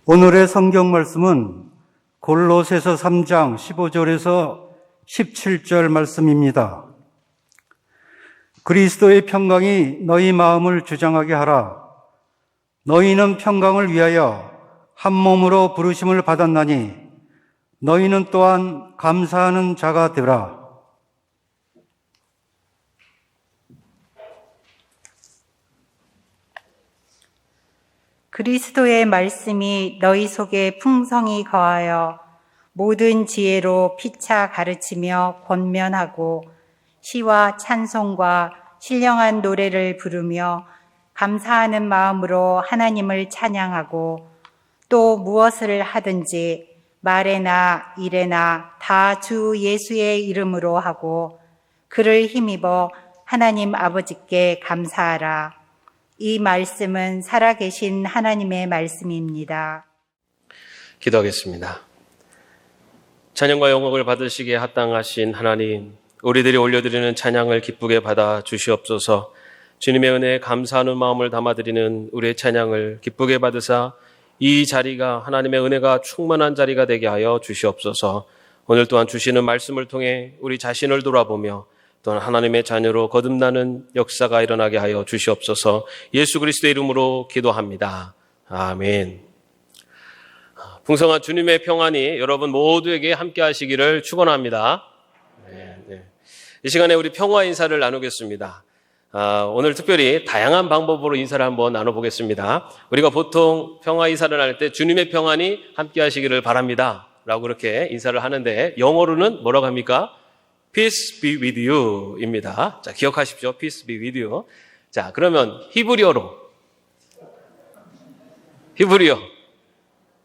오늘의 성경 말씀은 골로새서 3장 15절에서 17절 말씀입니다. 그리스도의 평강이 너희 마음을 주장하게 하라. 너희는 평강을 위하여 한 몸으로 부르심을 받았나니 너희는 또한 감사하는 자가 되라. 그리스도의 말씀이 너희 속에 풍성히 거하여 모든 지혜로 피차 가르치며 권면하고 시와 찬송과 신령한 노래를 부르며 감사하는 마음으로 하나님을 찬양하고 또 무엇을 하든지 말에나 일에나 다 주 예수의 이름으로 하고 그를 힘입어 하나님 아버지께 감사하라. 이 말씀은 살아계신 하나님의 말씀입니다. 기도하겠습니다. 찬양과 영광을 받으시기에 합당하신 하나님, 우리들이 올려드리는 찬양을 기쁘게 받아 주시옵소서. 주님의 은혜에 감사하는 마음을 담아드리는 우리의 찬양을 기쁘게 받으사 이 자리가 하나님의 은혜가 충만한 자리가 되게 하여 주시옵소서. 오늘 또한 주시는 말씀을 통해 우리 자신을 돌아보며 또한 하나님의 자녀로 거듭나는 역사가 일어나게 하여 주시옵소서. 예수 그리스도의 이름으로 기도합니다. 아멘. 풍성한 주님의 평안이 여러분 모두에게 함께 하시기를 축원합니다. 이 시간에 우리 평화 인사를 나누겠습니다. 오늘 특별히 다양한 방법으로 인사를 한번 나눠보겠습니다. 우리가 보통 평화 인사를 나눌 때 주님의 평안이 함께 하시기를 바랍니다 라고 그렇게 인사를 하는데, 영어로는 뭐라고 합니까? Peace be with you 입니다. 자, 기억하십시오. Peace be with you. 자, 그러면 히브리어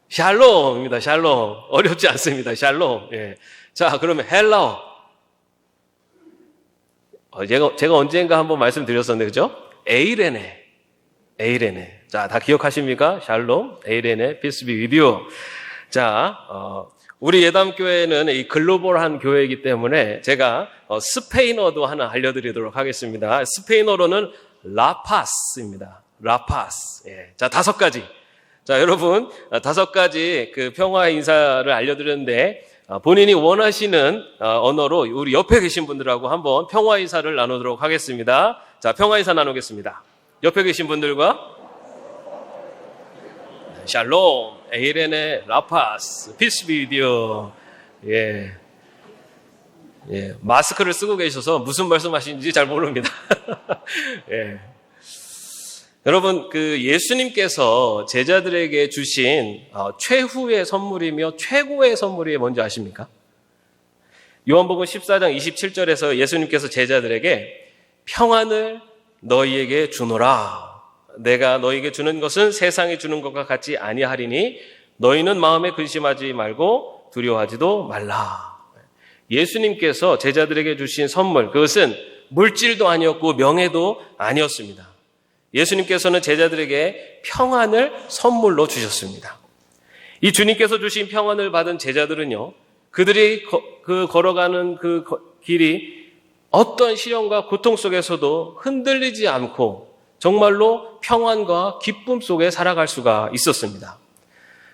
샬롬입니다. 샬롬. 어렵지 않습니다. 샬롬. 예. 자, 그러면 헬라어. 제가 언젠가 한번 말씀드렸었는데, 그죠? 에이레네. 자, 다 기억하십니까? 샬롬, 에이레네, peace be with you. 자, 우리 예담교회는 이 글로벌한 교회이기 때문에 제가 스페인어도 하나 알려드리도록 하겠습니다. 스페인어로는 라파스입니다. 라파스. 예. 자, 5가지. 자, 여러분, 5가지 그 평화 인사를 알려드렸는데, 본인이 원하시는 언어로 우리 옆에 계신 분들하고 한번 평화 인사를 나누도록 하겠습니다. 자, 평화 인사 나누겠습니다. 옆에 계신 분들과 샬롬, 에이레네, 라파스, 피스 비디오. 예. 마스크를 쓰고 계셔서 무슨 말씀하시는지 잘 모릅니다. 예. 여러분, 그 예수님께서 제자들에게 주신 최후의 선물이며 최고의 선물이 뭔지 아십니까? 요한복음 14장 27절에서 예수님께서 제자들에게 평안을 너희에게 주노라. 내가 너희에게 주는 것은 세상이 주는 것과 같지 아니하리니 너희는 마음에 근심하지 말고 두려워하지도 말라. 예수님께서 제자들에게 주신 선물, 그것은 물질도 아니었고 명예도 아니었습니다. 예수님께서는 제자들에게 평안을 선물로 주셨습니다. 이 주님께서 주신 평안을 받은 제자들은요, 그들이 걸어가는 그 길이 어떤 시련과 고통 속에서도 흔들리지 않고 정말로 평안과 기쁨 속에 살아갈 수가 있었습니다.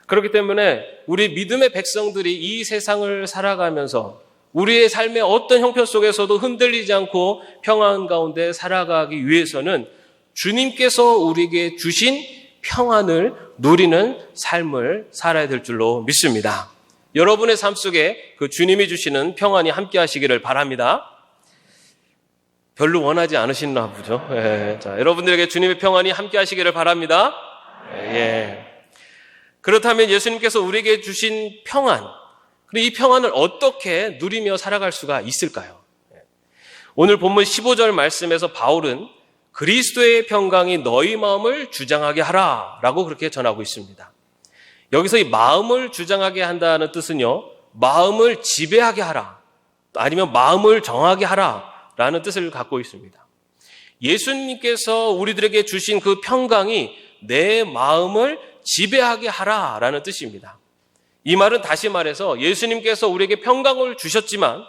그렇기 때문에 우리 믿음의 백성들이 이 세상을 살아가면서 우리의 삶의 어떤 형편 속에서도 흔들리지 않고 평안 가운데 살아가기 위해서는 주님께서 우리에게 주신 평안을 누리는 삶을 살아야 될 줄로 믿습니다. 여러분의 삶 속에 그 주님이 주시는 평안이 함께 하시기를 바랍니다. 별로 원하지 않으시나 보죠. 예. 자, 여러분들에게 주님의 평안이 함께 하시기를 바랍니다. 예. 그렇다면 예수님께서 우리에게 주신 평안, 그리고 이 평안을 어떻게 누리며 살아갈 수가 있을까요? 오늘 본문 15절 말씀에서 바울은 그리스도의 평강이 너희 마음을 주장하게 하라 라고 그렇게 전하고 있습니다. 여기서 이 마음을 주장하게 한다는 뜻은요, 마음을 지배하게 하라, 아니면 마음을 정하게 하라 라는 뜻을 갖고 있습니다. 예수님께서 우리들에게 주신 그 평강이 내 마음을 지배하게 하라 라는 뜻입니다. 이 말은 다시 말해서 예수님께서 우리에게 평강을 주셨지만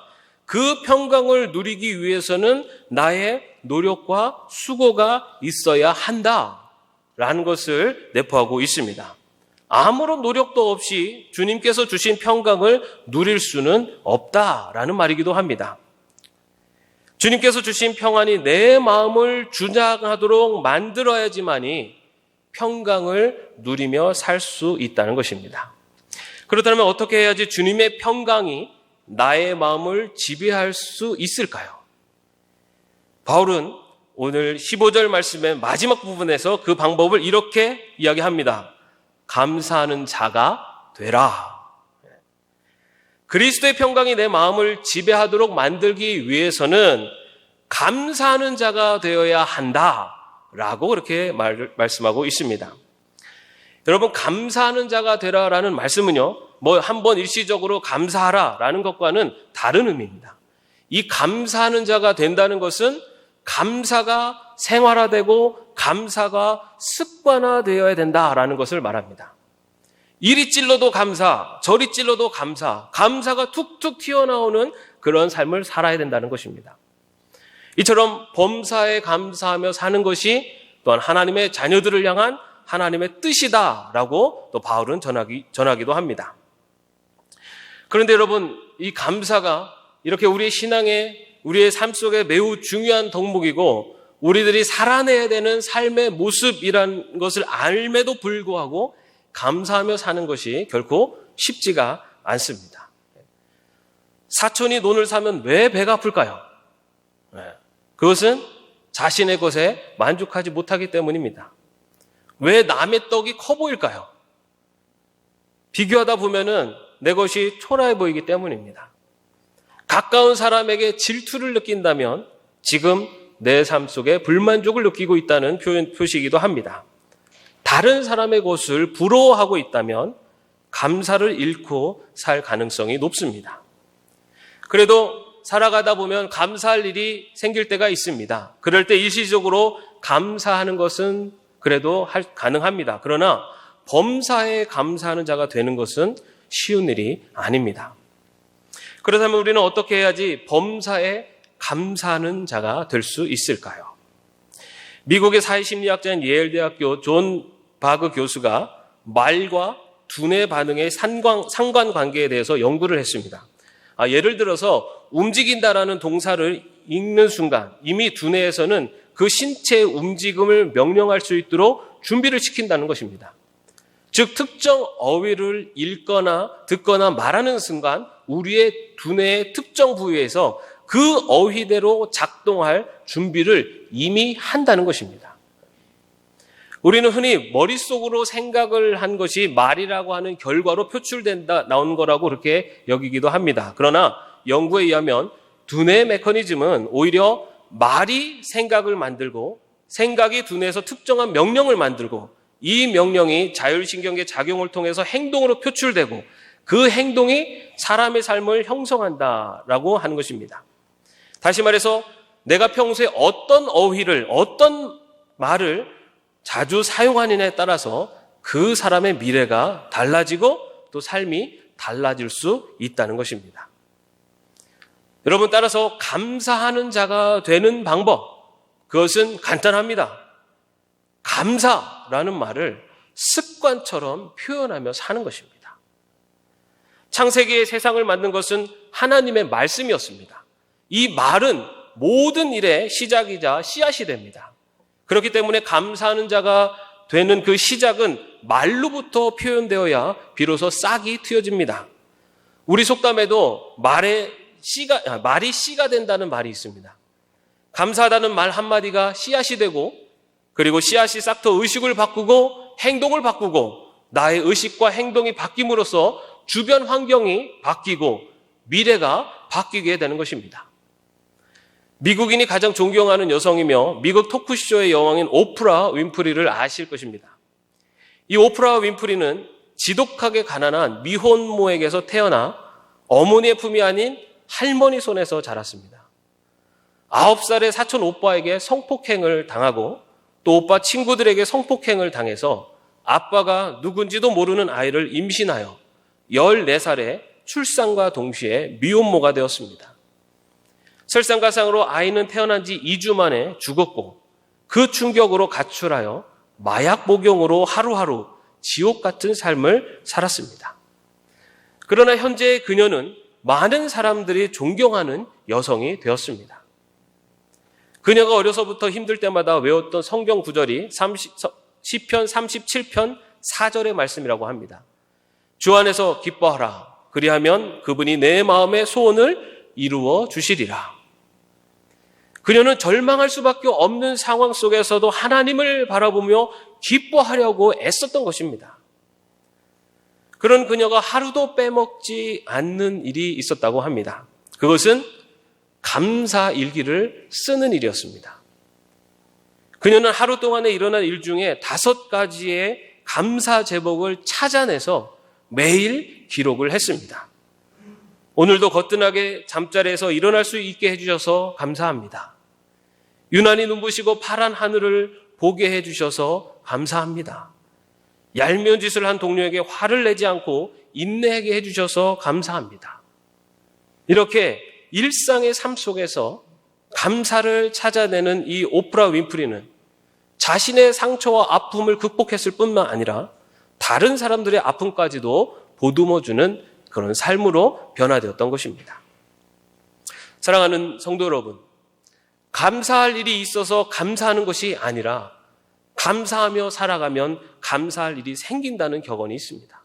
그 평강을 누리기 위해서는 나의 노력과 수고가 있어야 한다라는 것을 내포하고 있습니다. 아무런 노력도 없이 주님께서 주신 평강을 누릴 수는 없다라는 말이기도 합니다. 주님께서 주신 평안이 내 마음을 주장하도록 만들어야지만이 평강을 누리며 살 수 있다는 것입니다. 그렇다면 어떻게 해야지 주님의 평강이 나의 마음을 지배할 수 있을까요? 바울은 오늘 15절 말씀의 마지막 부분에서 그 방법을 이렇게 이야기합니다. 감사하는 자가 되라. 그리스도의 평강이 내 마음을 지배하도록 만들기 위해서는 감사하는 자가 되어야 한다라고 그렇게 말씀하고 있습니다. 여러분, 감사하는 자가 되라라는 말씀은요, 한번 일시적으로 감사하라라는 것과는 다른 의미입니다. 이 감사하는 자가 된다는 것은 감사가 생활화되고 감사가 습관화되어야 된다라는 것을 말합니다. 이리 찔러도 감사, 저리 찔러도 감사, 감사가 툭툭 튀어나오는 그런 삶을 살아야 된다는 것입니다. 이처럼 범사에 감사하며 사는 것이 또한 하나님의 자녀들을 향한 하나님의 뜻이다라고 또 바울은 전하기도 합니다. 그런데 여러분, 이 감사가 이렇게 우리의 신앙에, 우리의 삶 속에 매우 중요한 덕목이고 우리들이 살아내야 되는 삶의 모습이라는 것을 알매도 불구하고 감사하며 사는 것이 결코 쉽지가 않습니다. 사촌이 논을 사면 왜 배가 아플까요? 그것은 자신의 것에 만족하지 못하기 때문입니다. 왜 남의 떡이 커 보일까요? 비교하다 보면은 내 것이 초라해 보이기 때문입니다. 가까운 사람에게 질투를 느낀다면 지금 내 삶 속에 불만족을 느끼고 있다는 표시이기도 합니다. 다른 사람의 것을 부러워하고 있다면 감사를 잃고 살 가능성이 높습니다. 그래도 살아가다 보면 감사할 일이 생길 때가 있습니다. 그럴 때 일시적으로 감사하는 것은 그래도 가능합니다. 그러나 범사에 감사하는 자가 되는 것은 쉬운 일이 아닙니다. 그렇다면 우리는 어떻게 해야지 범사에 감사하는 자가 될 수 있을까요? 미국의 사회심리학자인 예일대학교 존 바그 교수가 말과 두뇌 반응의 상관관계에 대해서 연구를 했습니다. 예를 들어서 움직인다라는 동사를 읽는 순간 이미 두뇌에서는 그 신체의 움직임을 명령할 수 있도록 준비를 시킨다는 것입니다. 즉 특정 어휘를 읽거나 듣거나 말하는 순간 우리의 두뇌의 특정 부위에서 그 어휘대로 작동할 준비를 이미 한다는 것입니다. 우리는 흔히 머릿속으로 생각을 한 것이 말이라고 하는 결과로 나온 거라고 그렇게 여기기도 합니다. 그러나 연구에 의하면 두뇌 메커니즘은 오히려 말이 생각을 만들고 생각이 두뇌에서 특정한 명령을 만들고 이 명령이 자율신경계 작용을 통해서 행동으로 표출되고 그 행동이 사람의 삶을 형성한다라고 하는 것입니다. 다시 말해서 내가 평소에 어떤 어휘를, 어떤 말을 자주 사용하느냐에 따라서 그 사람의 미래가 달라지고 또 삶이 달라질 수 있다는 것입니다. 여러분, 따라서 감사하는 자가 되는 방법, 그것은 간단합니다. 감사라는 말을 습관처럼 표현하며 사는 것입니다. 창세기의 세상을 만든 것은 하나님의 말씀이었습니다. 이 말은 모든 일의 시작이자 씨앗이 됩니다. 그렇기 때문에 감사하는 자가 되는 그 시작은 말로부터 표현되어야 비로소 싹이 트여집니다. 우리 속담에도 말이 씨가 된다는 말이 있습니다. 감사하다는 말 한마디가 씨앗이 되고 그리고 씨앗이 싹터 의식을 바꾸고 행동을 바꾸고 나의 의식과 행동이 바뀜으로써 주변 환경이 바뀌고 미래가 바뀌게 되는 것입니다. 미국인이 가장 존경하는 여성이며 미국 토크쇼의 여왕인 오프라 윈프리를 아실 것입니다. 이 오프라 윈프리는 지독하게 가난한 미혼모에게서 태어나 어머니의 품이 아닌 할머니 손에서 자랐습니다. 9살의 사촌 오빠에게 성폭행을 당하고 또 오빠 친구들에게 성폭행을 당해서 아빠가 누군지도 모르는 아이를 임신하여 14살에 출산과 동시에 미혼모가 되었습니다. 설상가상으로 아이는 태어난 지 2주 만에 죽었고 그 충격으로 가출하여 마약 복용으로 하루하루 지옥 같은 삶을 살았습니다. 그러나 현재 그녀는 많은 사람들이 존경하는 여성이 되었습니다. 그녀가 어려서부터 힘들 때마다 외웠던 성경 구절이 시편 37편 4절의 말씀이라고 합니다. 주 안에서 기뻐하라. 그리하면 그분이 내 마음의 소원을 이루어 주시리라. 그녀는 절망할 수밖에 없는 상황 속에서도 하나님을 바라보며 기뻐하려고 애썼던 것입니다. 그런 그녀가 하루도 빼먹지 않는 일이 있었다고 합니다. 그것은 감사 일기를 쓰는 일이었습니다. 그녀는 하루 동안에 일어난 일 중에 5가지의 감사 제목을 찾아내서 매일 기록을 했습니다. 오늘도 거뜬하게 잠자리에서 일어날 수 있게 해주셔서 감사합니다. 유난히 눈부시고 파란 하늘을 보게 해주셔서 감사합니다. 얄미운 짓을 한 동료에게 화를 내지 않고 인내하게 해주셔서 감사합니다. 이렇게 일상의 삶 속에서 감사를 찾아내는 이 오프라 윈프리는 자신의 상처와 아픔을 극복했을 뿐만 아니라 다른 사람들의 아픔까지도 보듬어주는 그런 삶으로 변화되었던 것입니다. 사랑하는 성도 여러분, 감사할 일이 있어서 감사하는 것이 아니라 감사하며 살아가면 감사할 일이 생긴다는 격언이 있습니다.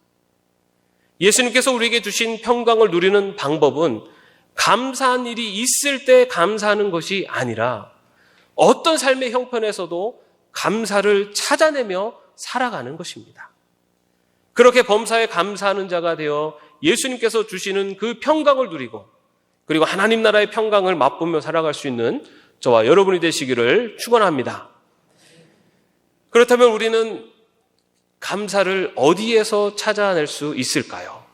예수님께서 우리에게 주신 평강을 누리는 방법은 감사한 일이 있을 때 감사하는 것이 아니라 어떤 삶의 형편에서도 감사를 찾아내며 살아가는 것입니다. 그렇게 범사에 감사하는 자가 되어 예수님께서 주시는 그 평강을 누리고 그리고 하나님 나라의 평강을 맛보며 살아갈 수 있는 저와 여러분이 되시기를 축원합니다. 그렇다면 우리는 감사를 어디에서 찾아낼 수 있을까요?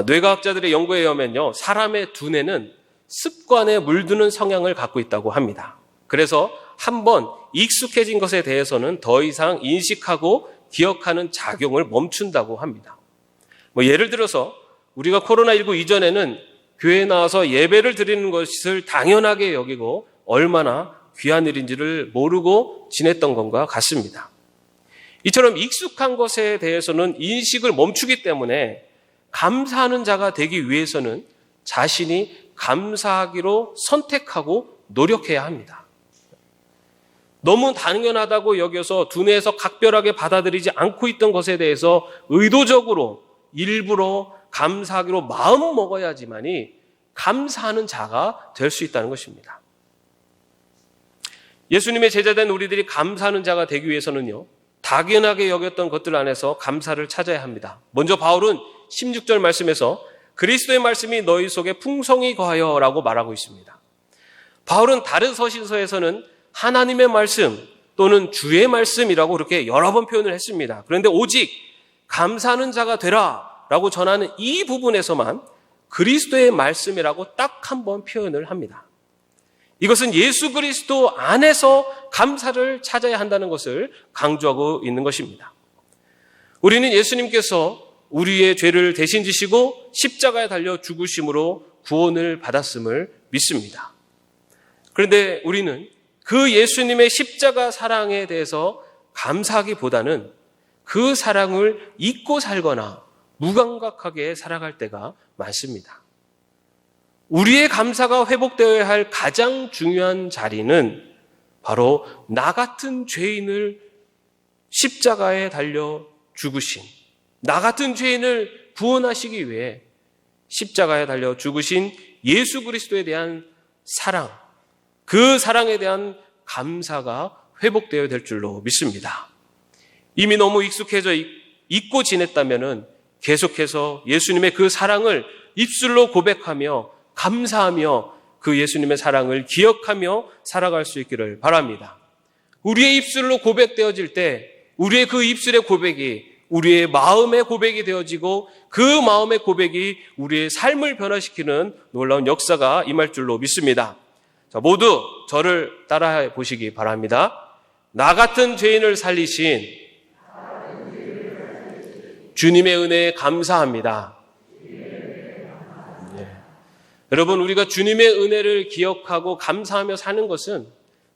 뇌과학자들의 연구에 의하면요, 사람의 두뇌는 습관에 물드는 성향을 갖고 있다고 합니다. 그래서 한번 익숙해진 것에 대해서는 더 이상 인식하고 기억하는 작용을 멈춘다고 합니다. 예를 들어서 우리가 코로나19 이전에는 교회에 나와서 예배를 드리는 것을 당연하게 여기고 얼마나 귀한 일인지를 모르고 지냈던 것과 같습니다. 이처럼 익숙한 것에 대해서는 인식을 멈추기 때문에 감사하는 자가 되기 위해서는 자신이 감사하기로 선택하고 노력해야 합니다. 너무 당연하다고 여겨서 두뇌에서 각별하게 받아들이지 않고 있던 것에 대해서 의도적으로 일부러 감사하기로 마음 먹어야지만이 감사하는 자가 될 수 있다는 것입니다. 예수님의 제자된 우리들이 감사하는 자가 되기 위해서는요, 당연하게 여겼던 것들 안에서 감사를 찾아야 합니다. 먼저 바울은 16절 말씀에서 그리스도의 말씀이 너희 속에 풍성히 거하여 라고 말하고 있습니다. 바울은 다른 서신서에서는 하나님의 말씀 또는 주의 말씀이라고 그렇게 여러 번 표현을 했습니다. 그런데 오직 감사하는 자가 되라 라고 전하는 이 부분에서만 그리스도의 말씀이라고 딱 한 번 표현을 합니다. 이것은 예수 그리스도 안에서 감사를 찾아야 한다는 것을 강조하고 있는 것입니다. 우리는 예수님께서 우리의 죄를 대신 지시고 십자가에 달려 죽으심으로 구원을 받았음을 믿습니다. 그런데 우리는 그 예수님의 십자가 사랑에 대해서 감사하기보다는 그 사랑을 잊고 살거나 무감각하게 살아갈 때가 많습니다. 우리의 감사가 회복되어야 할 가장 중요한 자리는 바로 나 같은 죄인을 십자가에 달려 죽으신, 나 같은 죄인을 구원하시기 위해 십자가에 달려 죽으신 예수 그리스도에 대한 사랑, 그 사랑에 대한 감사가 회복되어야 될 줄로 믿습니다. 이미 너무 익숙해져 잊고 지냈다면 계속해서 예수님의 그 사랑을 입술로 고백하며 감사하며 그 예수님의 사랑을 기억하며 살아갈 수 있기를 바랍니다. 우리의 입술로 고백되어질 때 우리의 그 입술의 고백이 우리의 마음의 고백이 되어지고 그 마음의 고백이 우리의 삶을 변화시키는 놀라운 역사가 임할 줄로 믿습니다. 자, 모두 저를 따라해 보시기 바랍니다. 나 같은 죄인을 살리신 주님의 은혜에 감사합니다. 여러분, 우리가 주님의 은혜를 기억하고 감사하며 사는 것은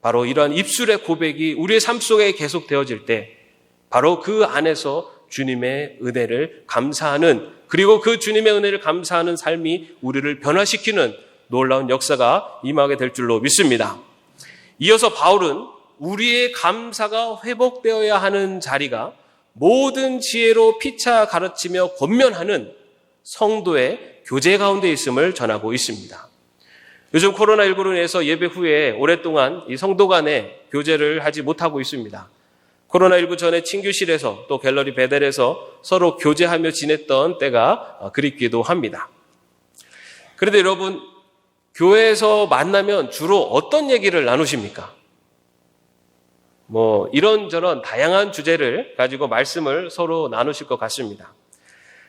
바로 이러한 입술의 고백이 우리의 삶 속에 계속 되어질 때 바로 그 안에서 주님의 은혜를 감사하는, 그리고 그 주님의 은혜를 감사하는 삶이 우리를 변화시키는 놀라운 역사가 임하게 될 줄로 믿습니다. 이어서 바울은 우리의 감사가 회복되어야 하는 자리가 모든 지혜로 피차 가르치며 권면하는 성도의 교제 가운데 있음을 전하고 있습니다. 요즘 코로나19로 인해서 예배 후에 오랫동안 이 성도 간의 교제를 하지 못하고 있습니다. 코로나19 전에 친교실에서 또 갤러리 베델에서 서로 교제하며 지냈던 때가 그립기도 합니다. 그런데 여러분, 교회에서 만나면 주로 어떤 얘기를 나누십니까? 이런저런 다양한 주제를 가지고 말씀을 서로 나누실 것 같습니다.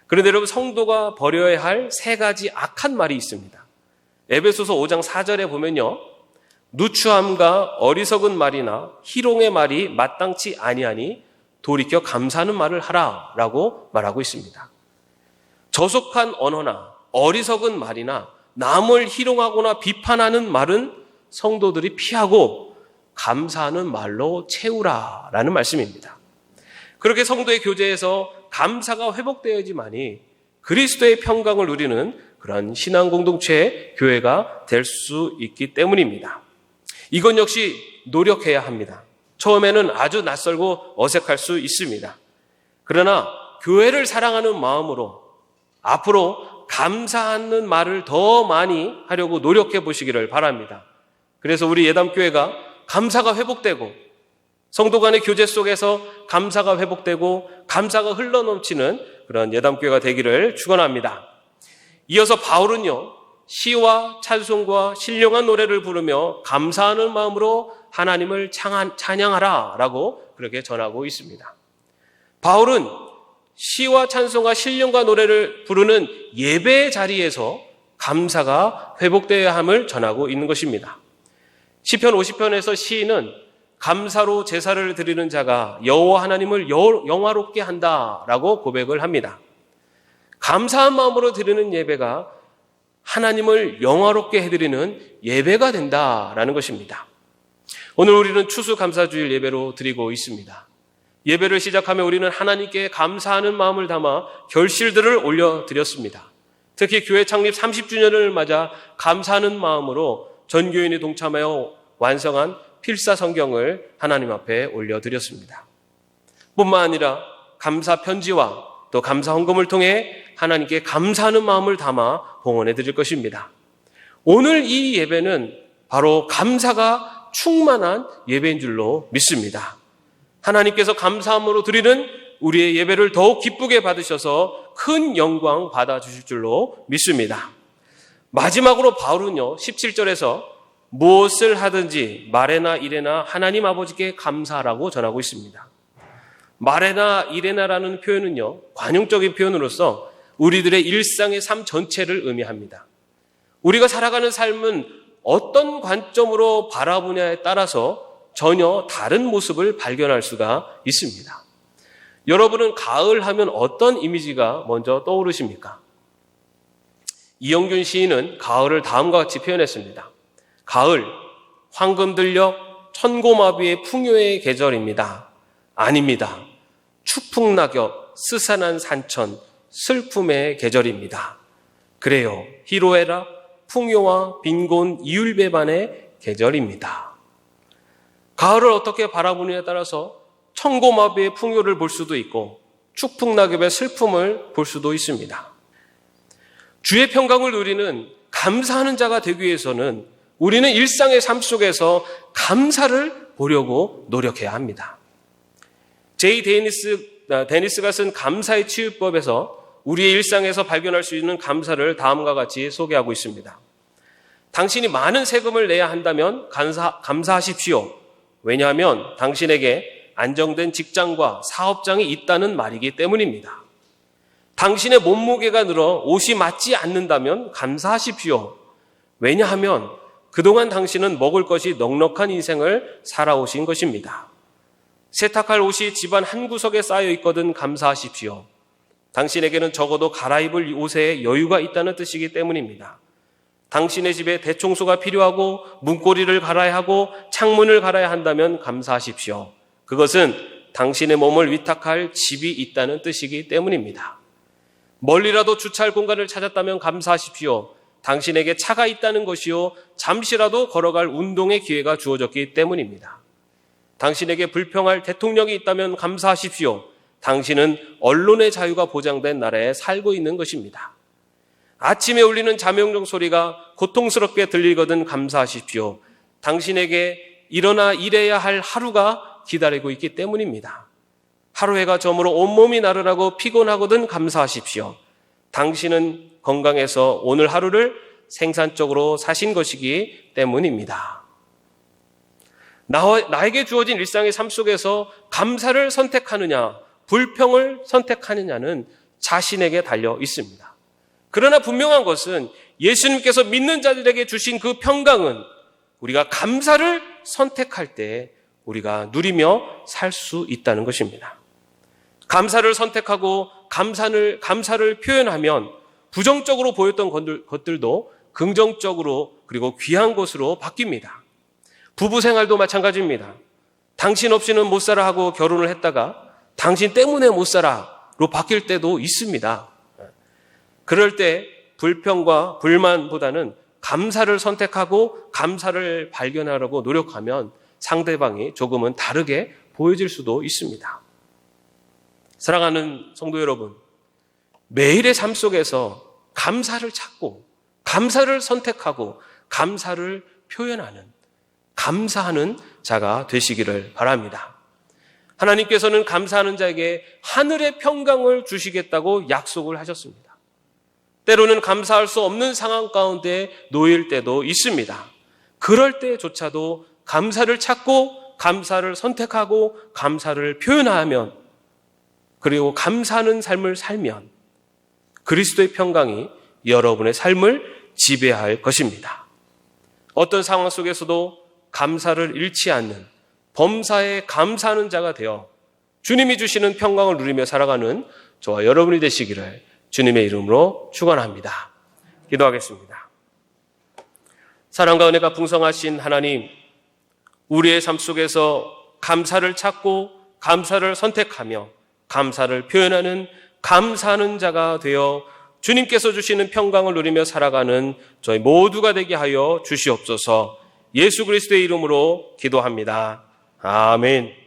그런데 여러분, 성도가 버려야 할 세 가지 악한 말이 있습니다. 에베소서 5장 4절에 보면요, 누추함과 어리석은 말이나 희롱의 말이 마땅치 아니하니 돌이켜 감사하는 말을 하라라고 말하고 있습니다. 저속한 언어나 어리석은 말이나 남을 희롱하거나 비판하는 말은 성도들이 피하고 감사하는 말로 채우라라는 말씀입니다. 그렇게 성도의 교제에서 감사가 회복되어야지만이 그리스도의 평강을 누리는 그런 신앙 공동체의 교회가 될 수 있기 때문입니다. 이건 역시 노력해야 합니다. 처음에는 아주 낯설고 어색할 수 있습니다. 그러나 교회를 사랑하는 마음으로 앞으로 감사하는 말을 더 많이 하려고 노력해 보시기를 바랍니다. 그래서 우리 예담교회가 감사가 회복되고 성도 간의 교제 속에서 감사가 회복되고 감사가 흘러넘치는 그런 예담교회가 되기를 축원합니다. 이어서 바울은요, 시와 찬송과 신령한 노래를 부르며 감사하는 마음으로 하나님을 찬양하라 라고 그렇게 전하고 있습니다. 바울은 시와 찬송과 신령과 노래를 부르는 예배의 자리에서 감사가 회복되어야 함을 전하고 있는 것입니다. 시편 50편에서 시인은 감사로 제사를 드리는 자가 여호와 하나님을 영화롭게 한다라고 고백을 합니다. 감사한 마음으로 드리는 예배가 하나님을 영화롭게 해드리는 예배가 된다라는 것입니다. 오늘 우리는 추수감사주일 예배로 드리고 있습니다. 예배를 시작하며 우리는 하나님께 감사하는 마음을 담아 결실들을 올려드렸습니다. 특히 교회 창립 30주년을 맞아 감사하는 마음으로 전교인이 동참하여 완성한 필사 성경을 하나님 앞에 올려드렸습니다. 뿐만 아니라 감사 편지와 또 감사 헌금을 통해 하나님께 감사하는 마음을 담아 봉헌해 드릴 것입니다. 오늘 이 예배는 바로 감사가 충만한 예배인 줄로 믿습니다. 하나님께서 감사함으로 드리는 우리의 예배를 더욱 기쁘게 받으셔서 큰 영광 받아주실 줄로 믿습니다. 마지막으로 바울은요, 17절에서 무엇을 하든지 말에나 이래나 하나님 아버지께 감사하라고 전하고 있습니다. 말에나 이래나라는 표현은요, 관용적인 표현으로서 우리들의 일상의 삶 전체를 의미합니다. 우리가 살아가는 삶은 어떤 관점으로 바라보냐에 따라서 전혀 다른 모습을 발견할 수가 있습니다. 여러분은 가을 하면 어떤 이미지가 먼저 떠오르십니까? 이영균 시인은 가을을 다음과 같이 표현했습니다. 가을, 황금 들녘 천고마비의 풍요의 계절입니다. 아닙니다. 추풍낙엽, 스산한 산천, 슬픔의 계절입니다. 그래요. 희로애락, 풍요와 빈곤, 이율배반의 계절입니다. 가을을 어떻게 바라보느냐에 따라서 천고마비의 풍요를 볼 수도 있고 추풍낙엽의 슬픔을 볼 수도 있습니다. 주의 평강을 누리는 감사하는 자가 되기 위해서는 우리는 일상의 삶 속에서 감사를 보려고 노력해야 합니다. 제이 데니스가 쓴 감사의 치유법에서 우리의 일상에서 발견할 수 있는 감사를 다음과 같이 소개하고 있습니다. 당신이 많은 세금을 내야 한다면 감사하십시오. 왜냐하면 당신에게 안정된 직장과 사업장이 있다는 말이기 때문입니다. 당신의 몸무게가 늘어 옷이 맞지 않는다면 감사하십시오. 왜냐하면 그동안 당신은 먹을 것이 넉넉한 인생을 살아오신 것입니다. 세탁할 옷이 집안 한 구석에 쌓여 있거든 감사하십시오. 당신에게는 적어도 갈아입을 옷에 여유가 있다는 뜻이기 때문입니다. 당신의 집에 대청소가 필요하고 문고리를 갈아야 하고 창문을 갈아야 한다면 감사하십시오. 그것은 당신의 몸을 위탁할 집이 있다는 뜻이기 때문입니다. 멀리라도 주차할 공간을 찾았다면 감사하십시오. 당신에게 차가 있다는 것이요, 잠시라도 걸어갈 운동의 기회가 주어졌기 때문입니다. 당신에게 불평할 대통령이 있다면 감사하십시오. 당신은 언론의 자유가 보장된 나라에 살고 있는 것입니다. 아침에 울리는 자명종 소리가 고통스럽게 들리거든 감사하십시오. 당신에게 일어나 일해야 할 하루가 기다리고 있기 때문입니다. 하루 해가 저물어 온몸이 나른하고 피곤하거든 감사하십시오. 당신은 건강해서 오늘 하루를 생산적으로 사신 것이기 때문입니다. 나에게 주어진 일상의 삶 속에서 감사를 선택하느냐, 불평을 선택하느냐는 자신에게 달려 있습니다. 그러나 분명한 것은 예수님께서 믿는 자들에게 주신 그 평강은 우리가 감사를 선택할 때 우리가 누리며 살 수 있다는 것입니다. 감사를 선택하고 감사를 표현하면 부정적으로 보였던 것들도 긍정적으로 그리고 귀한 것으로 바뀝니다. 부부 생활도 마찬가지입니다. 당신 없이는 못 살아 하고 결혼을 했다가 당신 때문에 못 살아로 바뀔 때도 있습니다. 그럴 때 불평과 불만보다는 감사를 선택하고 감사를 발견하려고 노력하면 상대방이 조금은 다르게 보여질 수도 있습니다. 사랑하는 성도 여러분, 매일의 삶 속에서 감사를 찾고 감사를 선택하고 감사를 표현하는, 감사하는 자가 되시기를 바랍니다. 하나님께서는 감사하는 자에게 하늘의 평강을 주시겠다고 약속을 하셨습니다. 때로는 감사할 수 없는 상황 가운데 놓일 때도 있습니다. 그럴 때조차도 감사를 찾고 감사를 선택하고 감사를 표현하면, 그리고 감사하는 삶을 살면 그리스도의 평강이 여러분의 삶을 지배할 것입니다. 어떤 상황 속에서도 감사를 잃지 않는, 범사에 감사하는 자가 되어 주님이 주시는 평강을 누리며 살아가는 저와 여러분이 되시기를 주님의 이름으로 축원합니다. 기도하겠습니다. 사랑과 은혜가 풍성하신 하나님, 우리의 삶 속에서 감사를 찾고 감사를 선택하며 감사를 표현하는, 감사하는 자가 되어 주님께서 주시는 평강을 누리며 살아가는 저희 모두가 되게 하여 주시옵소서. 예수 그리스도의 이름으로 기도합니다. 아멘.